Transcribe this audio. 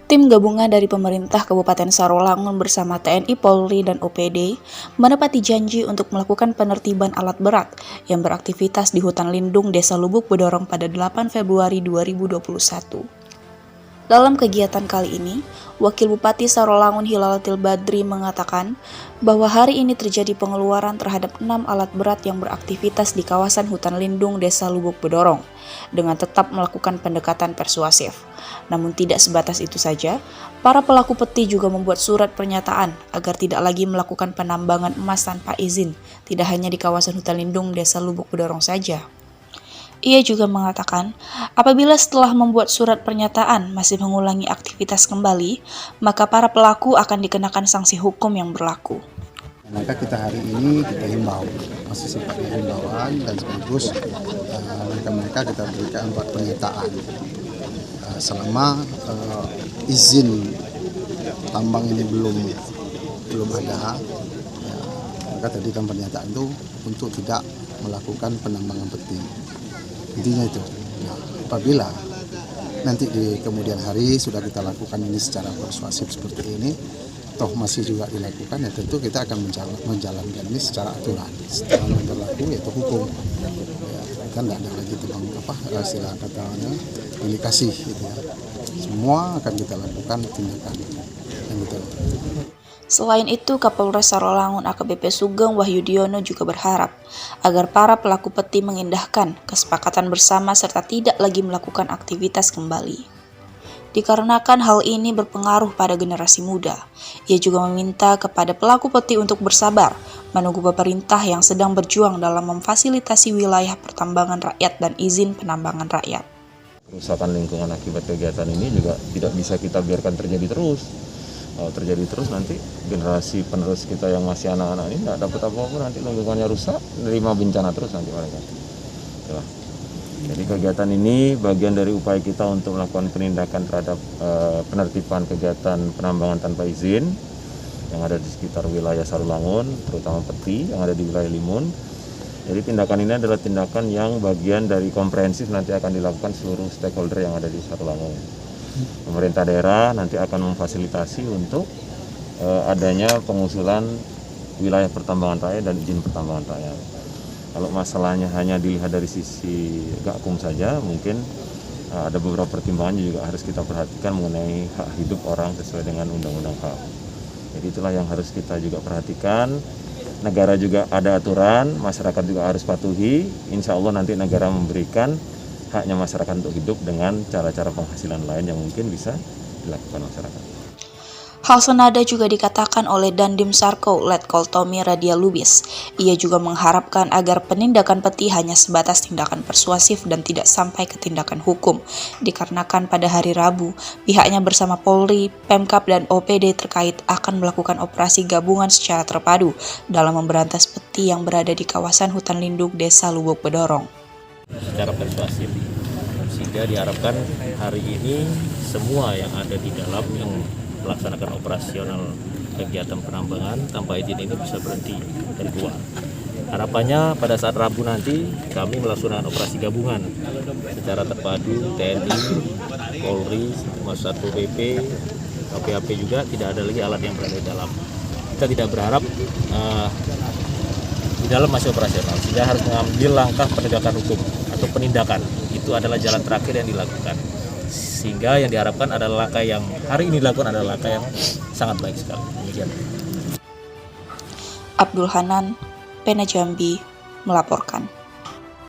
Tim gabungan dari pemerintah Kabupaten Sarolangun bersama TNI, Polri, dan OPD menepati janji untuk melakukan penertiban alat berat yang beraktivitas di hutan lindung Desa Lubuk Bedorong pada 8 Februari 2021. Dalam kegiatan kali ini, Wakil Bupati Sarolangun Hilalatil Badri mengatakan bahwa hari ini terjadi pengeluaran terhadap 6 alat berat yang beraktivitas di kawasan hutan lindung Desa Lubuk Bedorong dengan tetap melakukan pendekatan persuasif. Namun tidak sebatas itu saja, para pelaku peti juga membuat surat pernyataan agar tidak lagi melakukan penambangan emas tanpa izin, tidak hanya di kawasan hutan lindung Desa Lubuk Bedorong saja. Ia juga mengatakan, apabila setelah membuat surat pernyataan masih mengulangi aktivitas kembali, maka para pelaku akan dikenakan sanksi hukum yang berlaku. Maka kita hari ini kita himbau, masih sifatnya himbauan dan sekaligus mereka kita berikan buat pernyataan. Selama izin tambang ini belum ada, maka tadi kan pernyataan itu untuk tidak melakukan penambangan peti. Intinya itu. Nah, apabila nanti di kemudian hari sudah kita lakukan ini secara persuasif seperti ini, toh masih juga dilakukan, ya tentu kita akan menjalankan ini secara aturan, setelah berlaku yaitu hukum. Ya, kan tidak ada lagi tentang istilah katanya indikasi gitu ya. Semua akan kita lakukan tindakan yang betul. Selain itu, Kapolres Sarolangun AKBP Sugeng Wahyudiono juga berharap agar para pelaku peti mengindahkan kesepakatan bersama serta tidak lagi melakukan aktivitas kembali. Dikarenakan hal ini berpengaruh pada generasi muda, ia juga meminta kepada pelaku peti untuk bersabar menunggu pemerintah yang sedang berjuang dalam memfasilitasi wilayah pertambangan rakyat dan izin penambangan rakyat. Kerusakan lingkungan akibat kegiatan ini juga tidak bisa kita biarkan terjadi terus. Kalau terjadi terus nanti generasi penerus kita yang masih anak-anak ini tidak dapat apa-apa, nanti lingkungannya rusak, menerima bencana terus nanti mereka. Ya. Jadi kegiatan ini bagian dari upaya kita untuk melakukan penindakan terhadap penertiban kegiatan penambangan tanpa izin yang ada di sekitar wilayah Sarolangun, terutama peti yang ada di wilayah Limun. Jadi tindakan ini adalah tindakan yang bagian dari komprehensif nanti akan dilakukan seluruh stakeholder yang ada di Sarolangun. Pemerintah daerah nanti akan memfasilitasi untuk adanya pengusulan wilayah pertambangan rakyat dan izin pertambangan rakyat. Kalau masalahnya hanya dilihat dari sisi gakum saja, mungkin ada beberapa pertimbangan juga harus kita perhatikan mengenai hak hidup orang sesuai dengan undang-undang HAM. Jadi itulah yang harus kita juga perhatikan. Negara juga ada aturan, masyarakat juga harus patuhi. Insya Allah nanti negara memberikan haknya masyarakat untuk hidup dengan cara-cara penghasilan lain yang mungkin bisa dilakukan masyarakat. Hal senada juga dikatakan oleh Dandim Sarko Letkol Tommy Radia Lubis. Ia juga mengharapkan agar penindakan peti hanya sebatas tindakan persuasif dan tidak sampai ke tindakan hukum. Dikarenakan pada hari Rabu, pihaknya bersama Polri, Pemkab, dan OPD terkait akan melakukan operasi gabungan secara terpadu dalam memberantas peti yang berada di kawasan hutan lindung Desa Lubuk Bedorong. Secara persuasif, sehingga diharapkan hari ini semua yang ada di dalam yang melaksanakan operasional kegiatan penambangan tanpa izin ini bisa berhenti dan keluar. Harapannya pada saat Rabu nanti kami melaksanakan operasi gabungan secara terpadu, TNI, Polri, Satpol PP, KPAP juga, tidak ada lagi alat yang berada di dalam. Kita tidak berharap di dalam masih operasional, sehingga harus mengambil langkah penegakan hukum atau penindakan. Itu adalah jalan terakhir yang dilakukan, sehingga yang diharapkan adalah langkah yang hari ini dilakukan adalah langkah yang sangat baik sekali. Demikian. Abdul Hanan, Pena Jambi, melaporkan.